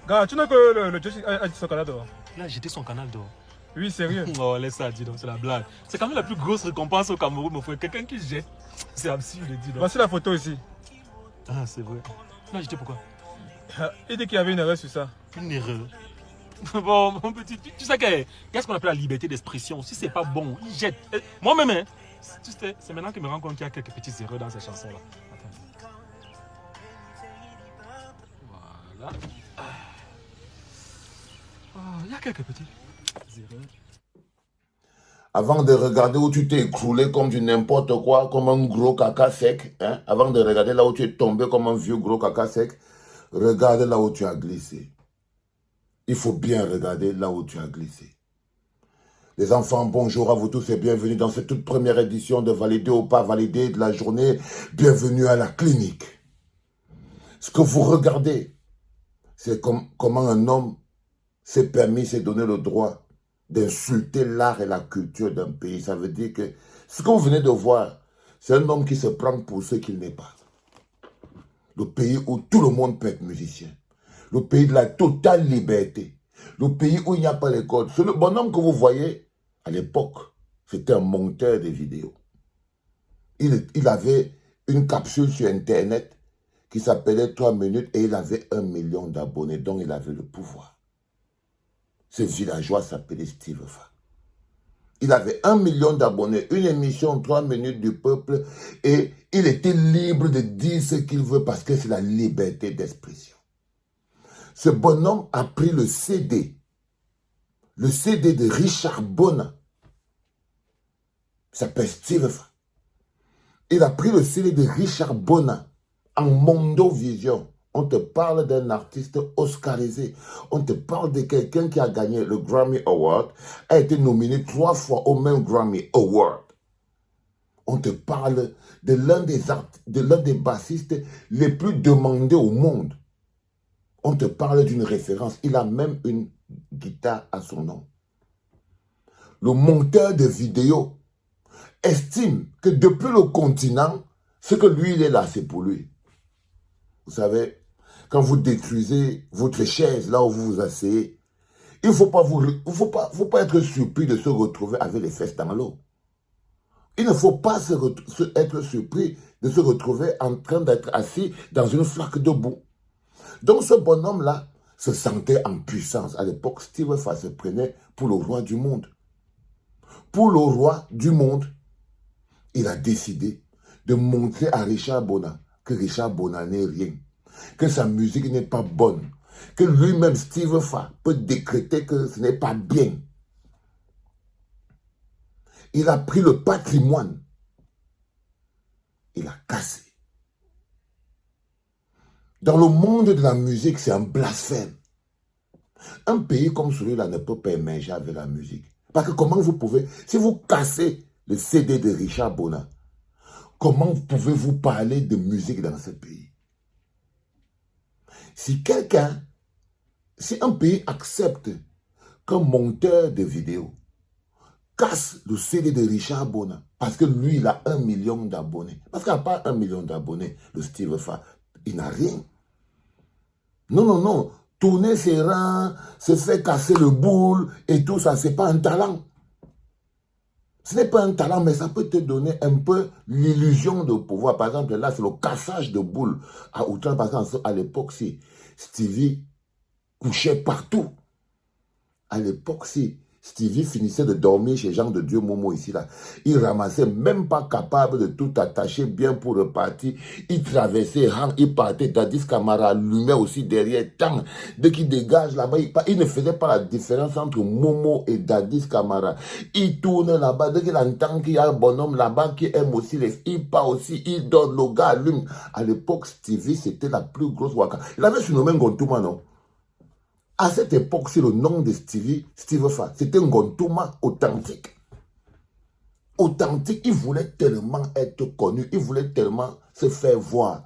Gars, tu n'as que le Josh a dit son canal d'or. Il a jeté son canal d'or. Oui, sérieux. Oh, laisse ça, dis donc, c'est la blague. C'est quand même la plus grosse récompense au Cameroun, mon frère. Quelqu'un qui jette. C'est absurde, dis donc. Voici la photo ici. Ah, c'est vrai. Tu l'as jeté pourquoi? Il dit qu'il y avait une erreur sur ça. Une erreur. Bon, mon petit, tu sais qu'est-ce qu'on appelle la liberté d'expression? Si c'est pas bon, il jette. Moi-même, hein, tu sais, c'est maintenant que je me rends compte qu'il y a quelques petites erreurs dans ces chansons-là. Voilà. Oh, il y a quelques petites erreurs. Avant de regarder où tu t'es écroulé comme du n'importe quoi, comme un gros caca sec, hein, avant de regarder là où tu es tombé comme un vieux gros caca sec, regarde là où tu as glissé. Il faut bien regarder là où tu as glissé. Les enfants, bonjour à vous tous et bienvenue dans cette toute première édition de Valider ou pas valider de la journée. Bienvenue à la clinique. Ce que vous regardez, c'est comment un homme s'est permis, s'est donné le droit d'insulter l'art et la culture d'un pays. Ça veut dire que ce que vous venez de voir, c'est un homme qui se prend pour ce qu'il n'est pas. Le pays où tout le monde peut être musicien. Le pays de la totale liberté. Le pays où il n'y a pas d'école. C'est le bonhomme que vous voyez, à l'époque, c'était un monteur de vidéos. Il avait une capsule sur Internet qui s'appelait 3 minutes et il avait 1 million d'abonnés, donc il avait le pouvoir. Ce villageois s'appelait Steve Fa. Il avait 1 million d'abonnés, une émission 3 minutes du peuple et il était libre de dire ce qu'il veut parce que c'est la liberté d'expression. Ce bonhomme a pris le CD de Richard Bona. Il s'appelle Steve Fa. Il a pris le CD de Richard Bona en Mondo Vision. On te parle d'un artiste oscarisé. On te parle de quelqu'un qui a gagné le Grammy Award, a été nominé 3 fois au même Grammy Award. On te parle de l'un des bassistes les plus demandés au monde. On te parle d'une référence. Il a même une guitare à son nom. Le monteur de vidéos estime que depuis le continent, ce que lui, il est là, c'est pour lui. Vous savez, quand vous détruisez votre chaise, là où vous vous asseyez, il ne faut pas être surpris de se retrouver avec les fesses dans l'eau. Il ne faut pas être surpris de se retrouver en train d'être assis dans une flaque de boue. Donc ce bonhomme-là se sentait en puissance. À l'époque, Steve Fa se prenait pour le roi du monde. Pour le roi du monde, il a décidé de montrer à Richard Bona que Richard Bona n'est rien, que sa musique n'est pas bonne, que lui-même, Steve Fa, peut décréter que ce n'est pas bien. Il a pris le patrimoine, il a cassé. Dans le monde de la musique, c'est un blasphème. Un pays comme celui-là ne peut pas émerger avec la musique. Parce que comment vous pouvez, si vous cassez le CD de Richard Bona, comment pouvez-vous parler de musique dans ce pays? Si un pays accepte qu'un monteur de vidéos casse le CD de Richard Bona, parce que lui, il a 1 million d'abonnés. Parce qu'il n'a pas 1 million d'abonnés, le Steve Fa, il n'a rien. Non, non, non. Tourner ses reins, se faire casser le boule et tout ça, ce n'est pas un talent. Ce n'est pas un talent, mais ça peut te donner un peu l'illusion de pouvoir. Par exemple, là, c'est le cassage de boules à outrance. Par exemple, à l'époque, si Stevie couchait partout. À l'époque, si Stevie finissait de dormir chez Jean de Dieu Momo ici, là, il ramassait, même pas capable de tout attacher bien pour repartir. Il traversait, il partait, Dadis Camara allumait aussi derrière, tant, dès qu'il dégage là-bas, il ne faisait pas la différence entre Momo et Dadis Camara. Il tourne là-bas, dès qu'il entend qu'il y a un bonhomme là-bas qui aime aussi il part aussi, il donne, le gars allume. À l'époque, Stevie, c'était la plus grosse waka. Il avait surnommé Ngontuma, non? À cette époque, c'est le nom de Steve Fa. C'était un Ngontuma authentique. Authentique, il voulait tellement être connu, il voulait tellement se faire voir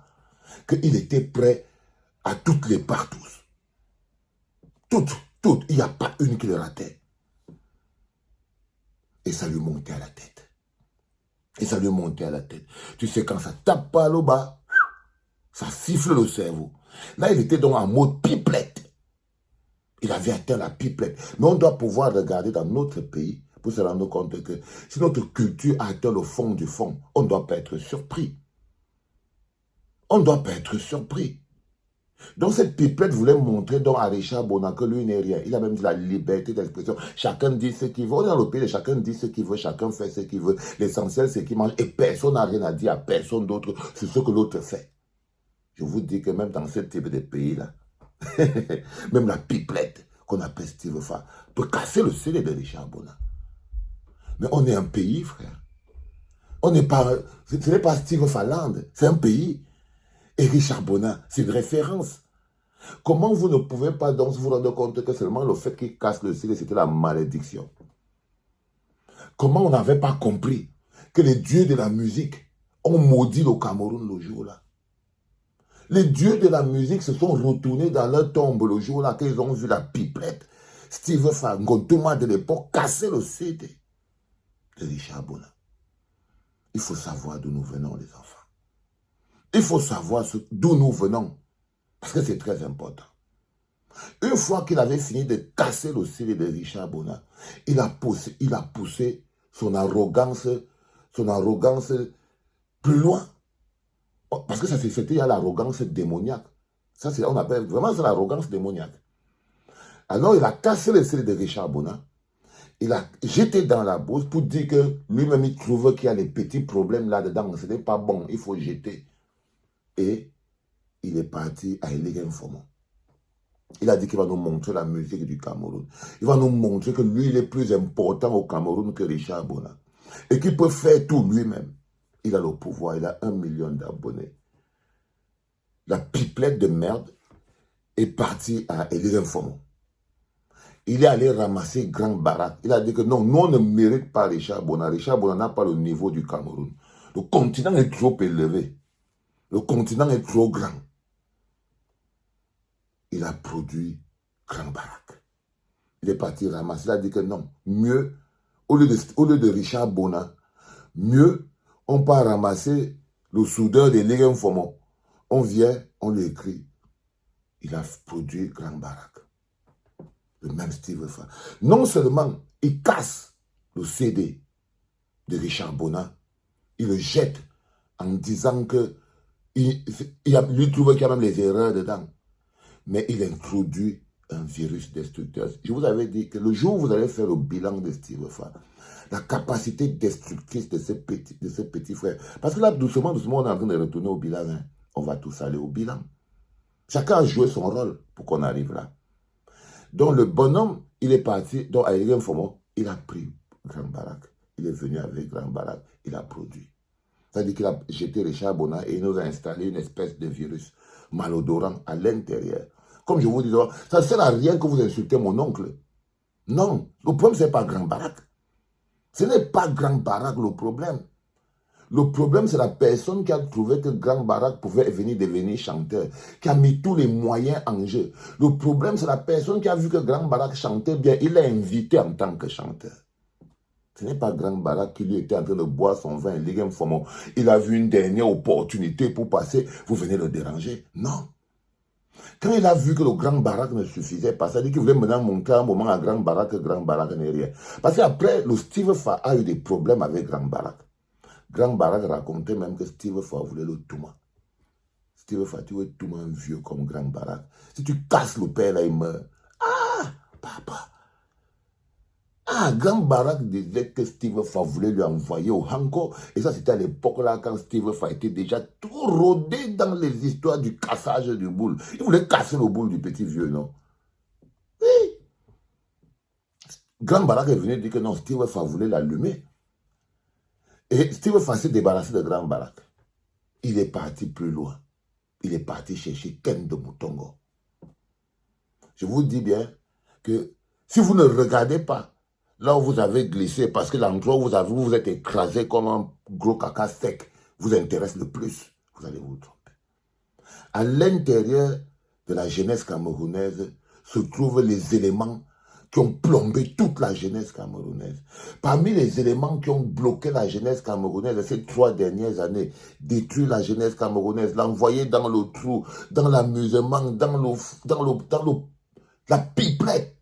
qu'il était prêt à toutes les partout. Toutes, il n'y a pas une qui le ratait. Et ça lui montait à la tête. Et ça lui montait à la tête. Tu sais, quand ça tape par le bas, ça siffle le cerveau. Là, il était donc en mode pipelette. Il avait atteint la pipelette. Mais on doit pouvoir regarder dans notre pays pour se rendre compte que si notre culture a atteint le fond du fond, on ne doit pas être surpris. On ne doit pas être surpris. Donc cette pipelette voulait montrer donc à Richard Bona que lui n'est rien. Il a même dit la liberté d'expression. Chacun dit ce qu'il veut. On est dans le pays, chacun dit ce qu'il veut, chacun fait ce qu'il veut. L'essentiel, c'est qu'il mange. Et personne n'a rien à dire à personne d'autre sur ce que l'autre fait. Je vous dis que même dans ce type de pays-là, même la pipelette qu'on appelle Steve Fa peut casser le CD de Richard Bona. Mais on est un pays, frère. On n'est pas, ce n'est pas Steve Faland, c'est un pays. Et Richard Bona, c'est une référence. Comment vous ne pouvez pas donc vous rendre compte que seulement le fait qu'il casse le CD, c'était la malédiction? Comment on n'avait pas compris que les dieux de la musique ont maudit le Cameroun le jour-là? Les dieux de la musique se sont retournés dans leur tombe le jour-là qu'ils ont vu la pipelette Steve Fangontoma de l'époque casser le CD de Richard Bona. Il faut savoir d'où nous venons, les enfants. Il faut savoir d'où nous venons. Parce que c'est très important. Une fois qu'il avait fini de casser le CD de Richard Bona, il a poussé son arrogance plus loin. Parce que c'était l'arrogance démoniaque. Ça, on appelle vraiment l'arrogance démoniaque. Alors, il a cassé le CD de Richard Bona. Il a jeté dans la bourse pour dire que lui-même, il trouve qu'il y a des petits problèmes là-dedans. Ce n'est pas bon, il faut jeter. Et il est parti à Eleghem Fomo. Il a dit qu'il va nous montrer la musique du Cameroun. Il va nous montrer que lui, il est plus important au Cameroun que Richard Bona. Et qu'il peut faire tout lui-même. Il a le pouvoir, il a 1 million d'abonnés. La pipelette de merde est partie à Eleghem Fomo. Il est allé ramasser Grand Barak. Il a dit que non, nous on ne mérite pas Richard Bona. Richard Bona n'a pas le niveau du Cameroun. Le continent est trop élevé. Le continent est trop grand. Il a produit Grand Barak. Il est parti ramasser. Il a dit que non, mieux, au lieu de Richard Bona, mieux, on peut ramasser le soudeur de Eleghem Fomo. On vient, on lui écrit. Il a produit Grand Barak. Le même Steve Fa. Non seulement il casse le CD de Richard Bona, il le jette en disant que lui trouve qu'il y a même les erreurs dedans. Mais il introduit un virus destructeur. Je vous avais dit que le jour où vous allez faire le bilan de Steve Fa, la capacité destructrice de ce petit frère. Parce que là, doucement, on est en train de retourner au bilan. Hein. On va tous aller au bilan. Chacun a joué son rôle pour qu'on arrive là. Donc le bonhomme, il est parti, donc à Eleghem Fomo, il a pris Grand Barak. Il est venu avec Grand Barak, il a produit. C'est-à-dire qu'il a jeté Richard Bona et il nous a installé une espèce de virus malodorant à l'intérieur. Comme je vous dis, ça ne sert à rien que vous insultez mon oncle. Non, le problème, ce n'est pas Grand Barak. Ce n'est pas Grand Barak le problème. Le problème, c'est la personne qui a trouvé que Grand Barak pouvait venir devenir chanteur, qui a mis tous les moyens en jeu. Le problème, c'est la personne qui a vu que Grand Barak chantait bien, il l'a invité en tant que chanteur. Ce n'est pas Grand Barak qui lui était en train de boire son vin, Eleghem Fomo. Il a vu une dernière opportunité pour passer, vous venez le déranger. Non. Quand il a vu que le Grand Barak ne suffisait pas, ça veut dire qu'il voulait maintenant montrer un moment à Grand Barak que Grand Barak n'est rien. Parce qu'après, le Steve Fa a eu des problèmes avec Grand Barak. Grand Barak racontait même que Steve Fa voulait le Touma. Steve Fa, tu veux Touma un vieux comme Grand Barak. Si tu casses le père, là, il meurt. Ah, papa. Ah, Grand Barak disait que Steve Fa voulait lui envoyer au Hanko. Et ça, c'était à l'époque là, quand Steve Fa était déjà tout rodé dans les histoires du cassage du boule. Il voulait casser le boule du petit vieux, non? Oui. Grand Barak est venu dire que non, Steve Fa voulait l'allumer. Et Steve Fa s'est débarrassé de Grand Barak. Il est parti plus loin. Il est parti chercher Ken de Moutongo. Je vous dis bien que si vous ne regardez pas là où vous avez glissé, parce que l'endroit où vous vous êtes écrasé comme un gros caca sec vous intéresse le plus, vous allez vous tromper. À l'intérieur de la jeunesse camerounaise se trouvent les éléments qui ont plombé toute la jeunesse camerounaise. Parmi les éléments qui ont bloqué la jeunesse camerounaise ces 3 dernières années, détruire la jeunesse camerounaise, l'envoyer dans le trou, dans l'amusement, dans La pipelette.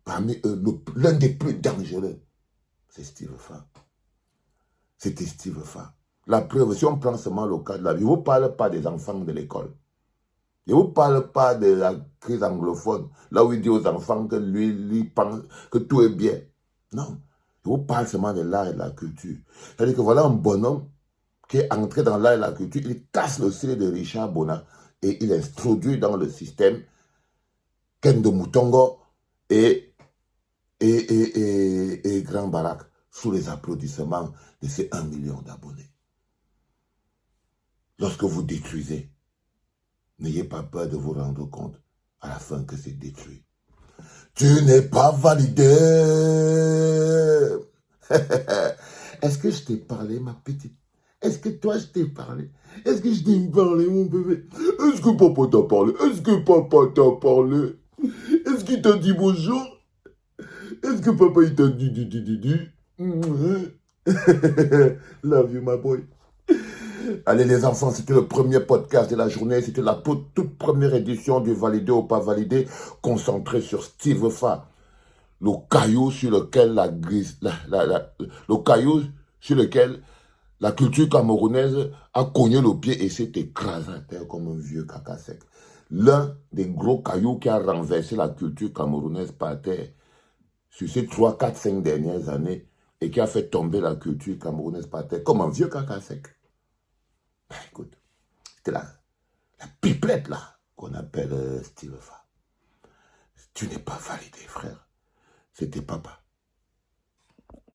Parmi eux, l'un des plus dangereux, c'est Steve Fa. C'était Steve Fa. La preuve, si on prend seulement le cas de la vie, je ne vous parle pas des enfants de l'école. Je ne vous parle pas de la crise anglophone, là où il dit aux enfants que lui pense que tout est bien. Non, je vous parle seulement de l'art et de la culture. C'est-à-dire que voilà un bonhomme qui est entré dans l'art et la culture, il casse le style de Richard Bona et il introduit dans le système Kendo Mutongo et Grand Barak sous les applaudissements de ces 1 million d'abonnés. Lorsque vous détruisez, n'ayez pas peur de vous rendre compte à la fin que c'est détruit. Tu n'es pas validé. Est-ce que je t'ai parlé, ma petite? Est-ce que toi, je t'ai parlé? Est-ce que je t'ai parlé, mon bébé? Est-ce que papa t'a parlé? Est-ce que papa t'a parlé? Est-ce qu'il t'a dit bonjour? Est-ce que papa, il t'a dit? Love you, my boy. Allez les enfants, c'était le premier podcast de la journée, c'était la toute première édition du Validé ou pas validé, concentré sur Steve Fa, le caillou sur lequel le caillou sur lequel la culture camerounaise a cogné le pied et s'est écrasé à terre comme un vieux caca sec. L'un des gros cailloux qui a renversé la culture camerounaise par terre sur ces 3, 4, 5 dernières années et qui a fait tomber la culture camerounaise par terre comme un vieux caca sec. Ben, écoute, c'était la pipelette là qu'on appelle Steve Fa. Tu n'es pas validé, frère. C'était papa.